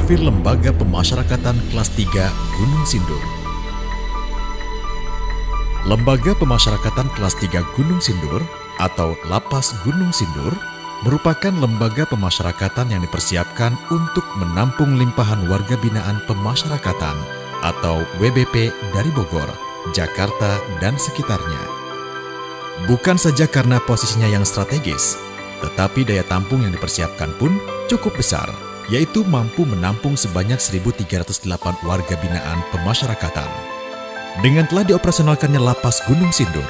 Profil Lembaga Pemasyarakatan Kelas 3 Gunung Sindur. Lembaga Pemasyarakatan Kelas 3 Gunung Sindur atau Lapas Gunung Sindur merupakan lembaga pemasyarakatan yang dipersiapkan untuk menampung limpahan warga binaan pemasyarakatan atau WBP dari Bogor, Jakarta, dan sekitarnya. Bukan saja karena posisinya yang strategis, tetapi daya tampung yang dipersiapkan pun cukup besar, yaitu mampu menampung sebanyak 1.308 warga binaan pemasyarakatan. Dengan telah dioperasionalkannya Lapas Gunung Sindur,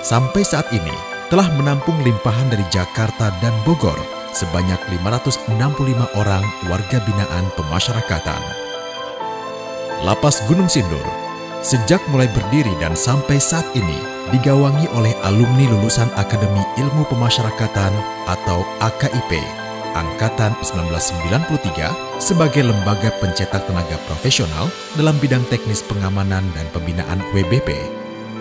sampai saat ini telah menampung limpahan dari Jakarta dan Bogor sebanyak 565 orang warga binaan pemasyarakatan. Lapas Gunung Sindur sejak mulai berdiri dan sampai saat ini digawangi oleh alumni lulusan Akademi Ilmu Pemasyarakatan atau AKIP Angkatan 1993 sebagai lembaga pencetak tenaga profesional dalam bidang teknis pengamanan dan pembinaan WBP.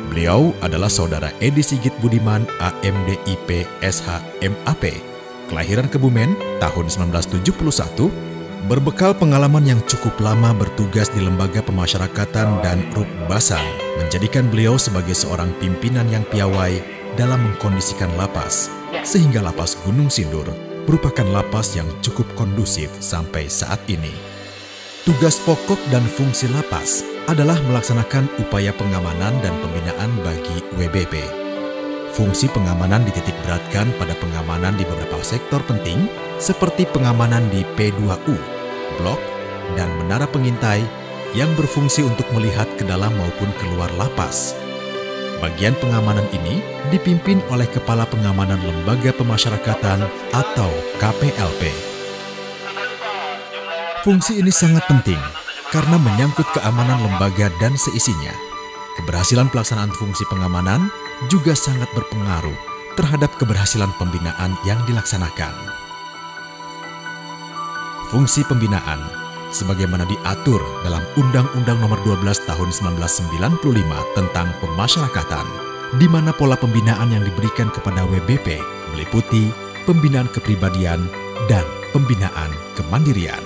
Beliau adalah Saudara Edi Sigit Budiman AMDIP SH.MAP, kelahiran Kebumen tahun 1971, berbekal pengalaman yang cukup lama bertugas di lembaga pemasyarakatan dan RUP Basang, menjadikan beliau sebagai seorang pimpinan yang piawai dalam mengkondisikan lapas, sehingga Lapas Gunung Sindur merupakan lapas yang cukup kondusif sampai saat ini. Tugas pokok dan fungsi lapas adalah melaksanakan upaya pengamanan dan pembinaan bagi WBP. Fungsi pengamanan dititik beratkan pada pengamanan di beberapa sektor penting seperti pengamanan di P2U, blok, dan menara pengintai yang berfungsi untuk melihat ke dalam maupun keluar lapas. Bagian pengamanan ini dipimpin oleh Kepala Pengamanan Lembaga Pemasyarakatan atau KPLP. Fungsi ini sangat penting karena menyangkut keamanan lembaga dan seisinya. Keberhasilan pelaksanaan fungsi pengamanan juga sangat berpengaruh terhadap keberhasilan pembinaan yang dilaksanakan. Fungsi pembinaan sebagaimana diatur dalam Undang-Undang Nomor 12 Tahun 1995 tentang Pemasyarakatan, di mana pola pembinaan yang diberikan kepada WBP meliputi pembinaan kepribadian dan pembinaan kemandirian.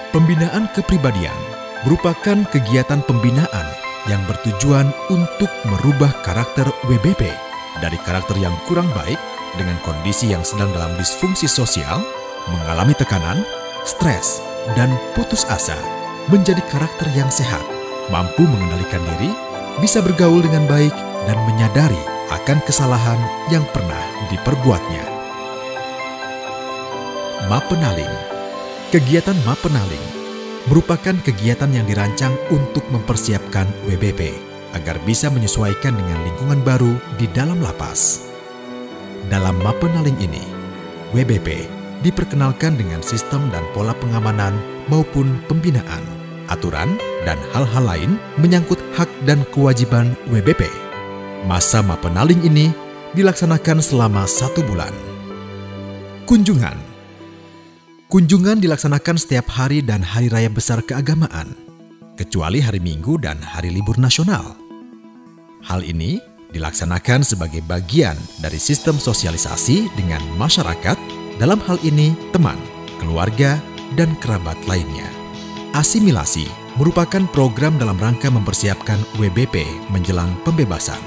Pembinaan kepribadian merupakan kegiatan pembinaan yang bertujuan untuk merubah karakter WBP dari karakter yang kurang baik dengan kondisi yang sedang dalam disfungsi sosial, mengalami tekanan, stres, dan putus asa, menjadi karakter yang sehat, mampu mengendalikan diri, bisa bergaul dengan baik, dan menyadari akan kesalahan yang pernah diperbuatnya. Mapenaling. Kegiatan Mapenaling merupakan kegiatan yang dirancang untuk mempersiapkan WBP agar bisa menyesuaikan dengan lingkungan baru di dalam lapas. Dalam Mapenaling ini, WBP diperkenalkan dengan sistem dan pola pengamanan maupun pembinaan, aturan, dan hal-hal lain menyangkut hak dan kewajiban WBP. Masa Mapenaling ini dilaksanakan selama 1 bulan. Kunjungan. Kunjungan dilaksanakan setiap hari dan hari raya besar keagamaan, kecuali hari Minggu dan hari libur nasional. Hal ini dilaksanakan sebagai bagian dari sistem sosialisasi dengan masyarakat, dalam hal ini teman, keluarga, dan kerabat lainnya. Asimilasi merupakan program dalam rangka mempersiapkan WBP menjelang pembebasan.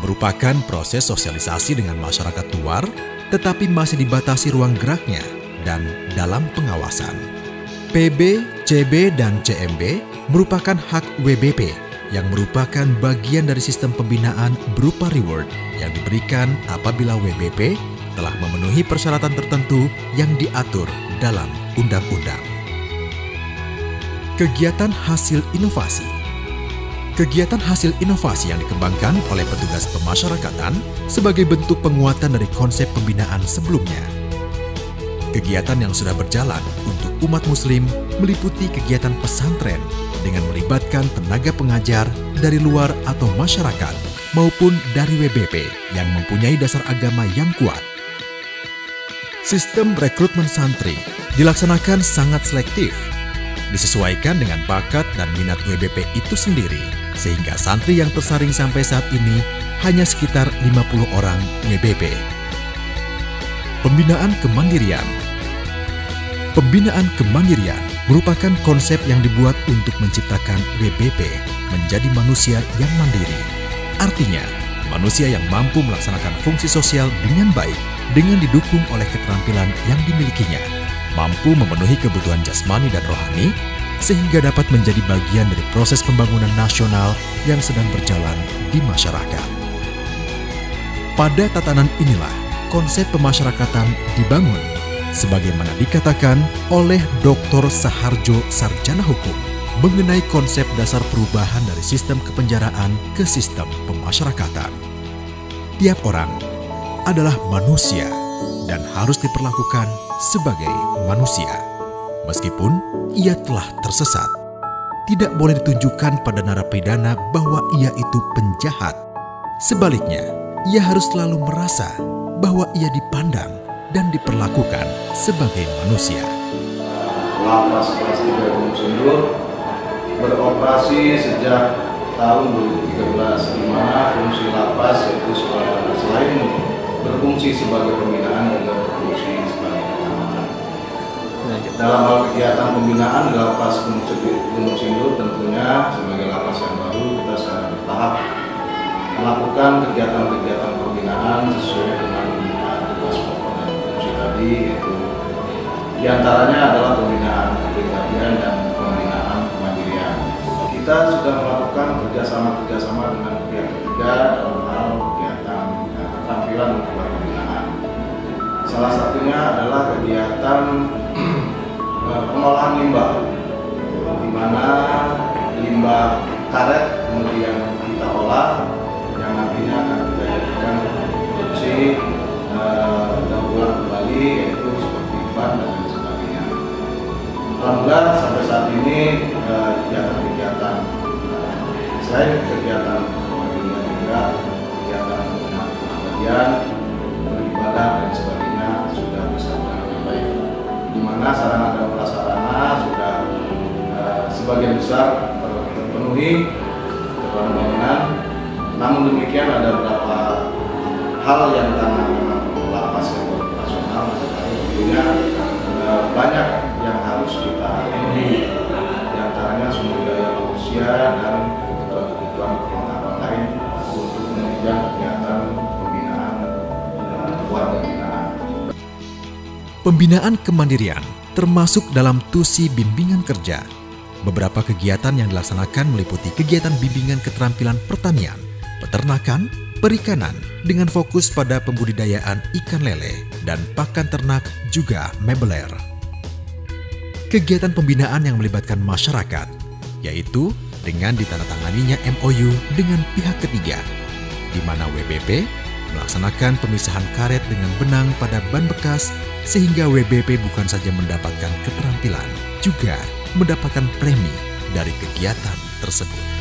Merupakan proses sosialisasi dengan masyarakat luar, tetapi masih dibatasi ruang geraknya dan dalam pengawasan. PB, CB, dan CMB merupakan hak WBP yang merupakan bagian dari sistem pembinaan berupa reward yang diberikan apabila WBP telah memenuhi persyaratan tertentu yang diatur dalam undang-undang. Kegiatan hasil inovasi. Kegiatan hasil inovasi yang dikembangkan oleh petugas pemasyarakatan sebagai bentuk penguatan dari konsep pembinaan sebelumnya. Kegiatan yang sudah berjalan untuk umat muslim meliputi kegiatan pesantren dengan melibatkan tenaga pengajar dari luar atau masyarakat maupun dari WBP yang mempunyai dasar agama yang kuat. Sistem rekrutmen santri dilaksanakan sangat selektif, disesuaikan dengan bakat dan minat WBP itu sendiri, sehingga santri yang tersaring sampai saat ini hanya sekitar 50 orang WBP. Pembinaan kemandirian. Pembinaan kemandirian merupakan konsep yang dibuat untuk menciptakan WBP menjadi manusia yang mandiri. Artinya, manusia yang mampu melaksanakan fungsi sosial dengan baik dengan didukung oleh keterampilan yang dimilikinya, mampu memenuhi kebutuhan jasmani dan rohani, sehingga dapat menjadi bagian dari proses pembangunan nasional yang sedang berjalan di masyarakat. Pada tatanan inilah, konsep pemasyarakatan dibangun, sebagaimana dikatakan oleh Dr. Saharjo Sarjana Hukum mengenai konsep dasar perubahan dari sistem kepenjaraan ke sistem pemasyarakatan. Tiap orang adalah manusia dan harus diperlakukan sebagai manusia. Meskipun ia telah tersesat, tidak boleh ditunjukkan pada narapidana bahwa ia itu penjahat. Sebaliknya, ia harus selalu merasa bahwa ia dipandang dan diperlakukan sebagai manusia. Lapas kelas 3 Gunung Sindur beroperasi sejak tahun 2013, di mana fungsi lapas yaitu selain berfungsi sebagai pembinaan juga berfungsi sebagai pengamanan. Dalam hal kegiatan pembinaan di lapas Gunung Sindur tentunya sebagai lapas yang baru kita secara bertahap melakukan kegiatan-kegiatan pembinaan sesuai dengan tugas pokok dan fungsi tadi, yaitu diantaranya adalah pembinaan kepribadian dan pembinaan kemandirian. Kita sudah melakukan kerjasama dengan pihak ketiga dalam hal kegiatan keterampilan untuk pembinaan. Salah satunya adalah kegiatan pengolahan limbah, di mana limbah karet kemudian kita olah yang nantinya akan kita jadikan produksi daur ulang kembali, yaitu seperti ban dan lain sebagainya. Alhamdulillah sampai saat ini kegiatan-kegiatan selain kegiatan pembinaan juga kegiatan pengabdian, beribadah dan sebagainya sudah bisa berjalan dengan baik, di mana sarana dan prasarana sudah sebagian besar terpenuhi keperluan bangunan. Namun demikian ada beberapa hal yang karena memang lapas yang operasional tentunya banyak yang harus kita penuhi, diantaranya sumber daya manusia dan kebutuhan perlengkapan lain untuk menunjang kegiatan pembinaan warga binaan. Pembinaan kemandirian termasuk dalam TUSI bimbingan kerja. Beberapa kegiatan yang dilaksanakan meliputi kegiatan bimbingan keterampilan pertanian, peternakan, perikanan dengan fokus pada pembudidayaan ikan lele dan pakan ternak juga mebeler. Kegiatan pembinaan yang melibatkan masyarakat, yaitu dengan ditandatanganinya MOU dengan pihak ketiga, di mana WBP melaksanakan pemisahan karet dengan benang pada ban bekas sehingga WBP bukan saja mendapatkan keterampilan, juga mendapatkan premi dari kegiatan tersebut.